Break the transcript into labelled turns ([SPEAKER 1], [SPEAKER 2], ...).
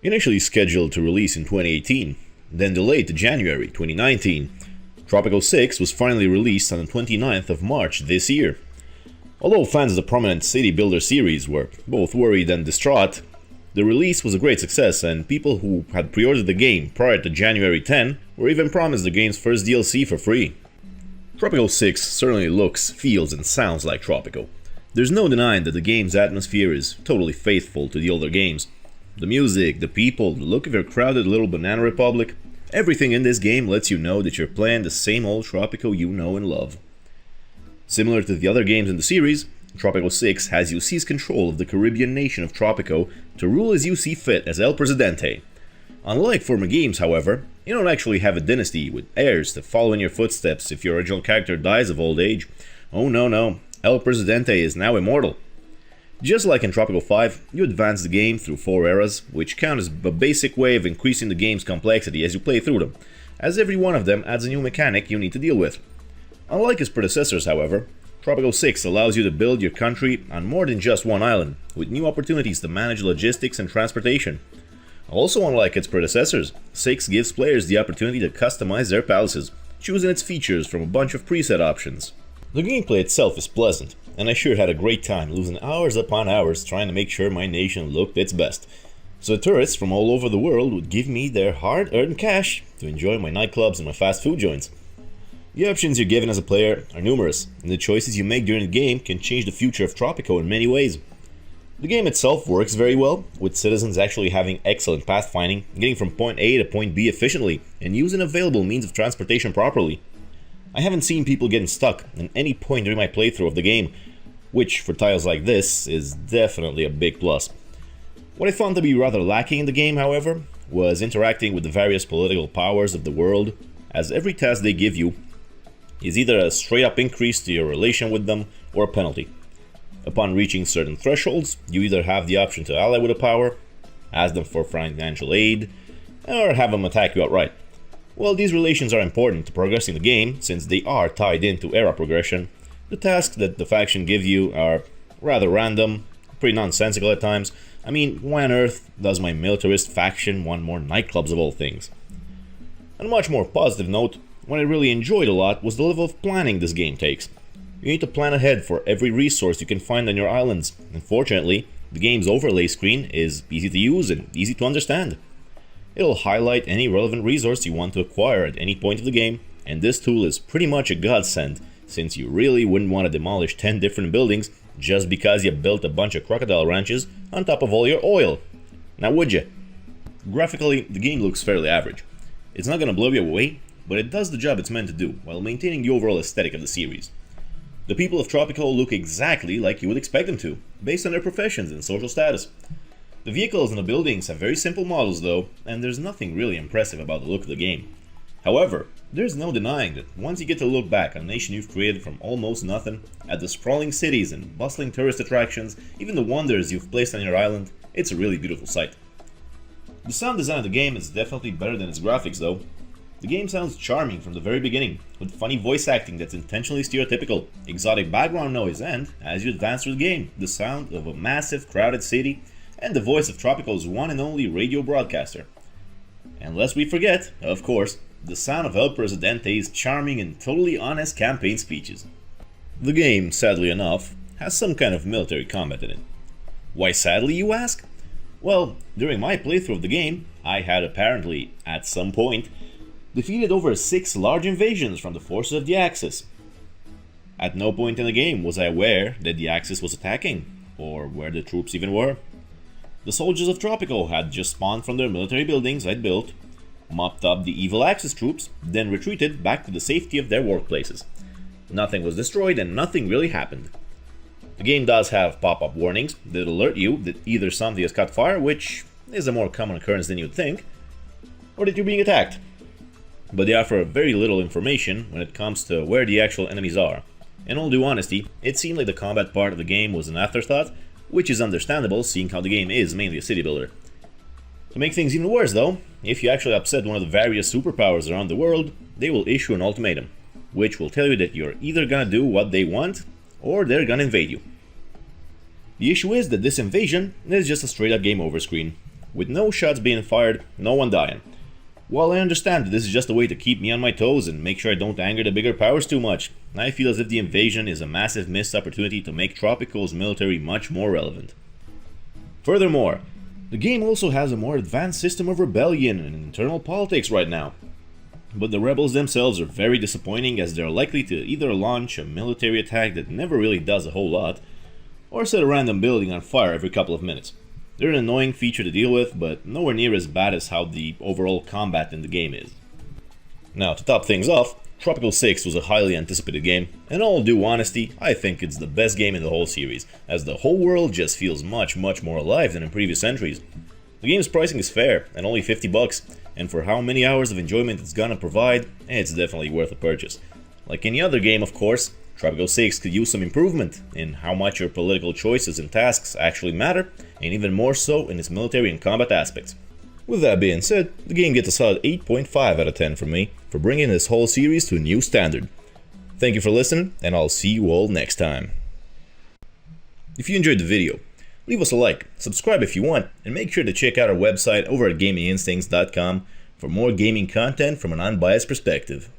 [SPEAKER 1] Initially scheduled to release in 2018, then delayed to January 2019, Tropico 6 was finally released on the 29th of March this year. Although fans of the prominent city builder series were both worried and distraught, the release was a great success, and people who had pre-ordered the game prior to January 10 were even promised the game's first DLC for free. Tropico 6 certainly looks, feels, and sounds like Tropico. There's no denying that the game's atmosphere is totally faithful to the older games. The music, the people, the look of your crowded little banana republic, everything in this game lets you know that you're playing the same old Tropico you know and love. Similar to the other games in the series, Tropico 6 has you seize control of the Caribbean nation of Tropico to rule as you see fit as El Presidente. Unlike former games, however, you don't actually have a dynasty with heirs to follow in your footsteps if your original character dies of old age. Oh no, El Presidente is now immortal. Just like in Tropico 5, you advance the game through 4 eras, which count as a basic way of increasing the game's complexity as you play through them, as every one of them adds a new mechanic you need to deal with. Unlike its predecessors, however, Tropico 6 allows you to build your country on more than just one island, with new opportunities to manage logistics and transportation. Also unlike its predecessors, 6 gives players the opportunity to customize their palaces, choosing its features from a bunch of preset options. The gameplay itself is pleasant, and I sure had a great time losing hours upon hours trying to make sure my nation looked its best, so tourists from all over the world would give me their hard-earned cash to enjoy my nightclubs and my fast food joints. The options you're given as a player are numerous, and the choices you make during the game can change the future of Tropico in many ways. The game itself works very well, with citizens actually having excellent pathfinding, getting from point A to point B efficiently, and using available means of transportation properly. I haven't seen people getting stuck at any point during my playthrough of the game, which for titles like this is definitely a big plus. What I found to be rather lacking in the game, however, was interacting with the various political powers of the world, as every task they give you is either a straight up increase to your relation with them or a penalty. Upon reaching certain thresholds, you either have the option to ally with a power, ask them for financial aid, or have them attack you outright. While these relations are important to progressing the game, since they are tied into era progression, the tasks that the faction give you are rather random, pretty nonsensical at times. I mean, why on earth does my militarist faction want more nightclubs of all things? On a much more positive note, what I really enjoyed a lot was the level of planning this game takes. You need to plan ahead for every resource you can find on your islands, and fortunately, the game's overlay screen is easy to use and easy to understand. It'll highlight any relevant resource you want to acquire at any point of the game, and this tool is pretty much a godsend, since you really wouldn't want to demolish 10 different buildings just because you built a bunch of crocodile ranches on top of all your oil. Now would you? Graphically, the game looks fairly average. It's not gonna blow you away, but it does the job it's meant to do, while maintaining the overall aesthetic of the series. The people of Tropico look exactly like you would expect them to, based on their professions and social status. The vehicles and the buildings have very simple models though, and there's nothing really impressive about the look of the game. However, there's no denying that once you get to look back on a nation you've created from almost nothing, at the sprawling cities and bustling tourist attractions, even the wonders you've placed on your island, it's a really beautiful sight. The sound design of the game is definitely better than its graphics though. The game sounds charming from the very beginning, with funny voice acting that's intentionally stereotypical, exotic background noise, and, as you advance through the game, the sound of a massive crowded city, and the voice of Tropico's one and only radio broadcaster. And lest we forget, of course, the sound of El Presidente's charming and totally honest campaign speeches. The game, sadly enough, has some kind of military combat in it. Why sadly, you ask? Well, during my playthrough of the game, I had apparently, at some point, defeated over 6 large invasions from the forces of the Axis. At no point in the game was I aware that the Axis was attacking, or where the troops even were. The soldiers of Tropico had just spawned from their military buildings I'd built, mopped up the evil Axis troops, then retreated back to the safety of their workplaces. Nothing was destroyed and nothing really happened. The game does have pop-up warnings that alert you that either somebody has caught fire, which is a more common occurrence than you'd think, or that you're being attacked. But they offer very little information when it comes to where the actual enemies are. In all due honesty, it seemed like the combat part of the game was an afterthought, which is understandable seeing how the game is mainly a city builder. To make things even worse though, if you actually upset one of the various superpowers around the world, they will issue an ultimatum, which will tell you that you're either gonna do what they want, or they're gonna invade you. The issue is that this invasion is just a straight up game over screen. with no shots being fired, no one dying. While I understand that this is just a way to keep me on my toes and make sure I don't anger the bigger powers too much, I feel as if the invasion is a massive missed opportunity to make Tropico's military much more relevant. Furthermore, the game also has a more advanced system of rebellion and internal politics right now. But the rebels themselves are very disappointing, as they're likely to either launch a military attack that never really does a whole lot, or set a random building on fire every couple of minutes. They're an annoying feature to deal with, but nowhere near as bad as how the overall combat in the game is. Now, to top things off, Tropico 6 was a highly anticipated game, and in all due honesty, I think it's the best game in the whole series, as the whole world just feels much more alive than in previous entries. The game's pricing is fair, at only $50, and for how many hours of enjoyment it's gonna provide, it's definitely worth a purchase. Like any other game, of course, Tropico 6 could use some improvement in how much your political choices and tasks actually matter, and even more so in its military and combat aspects. With that being said, the game gets a solid 8.5 out of 10 from me for bringing this whole series to a new standard. Thank you for listening, and I'll see you all next time. If you enjoyed the video, leave us a like, subscribe if you want, and make sure to check out our website over at gaminginstincts.com for more gaming content from an unbiased perspective.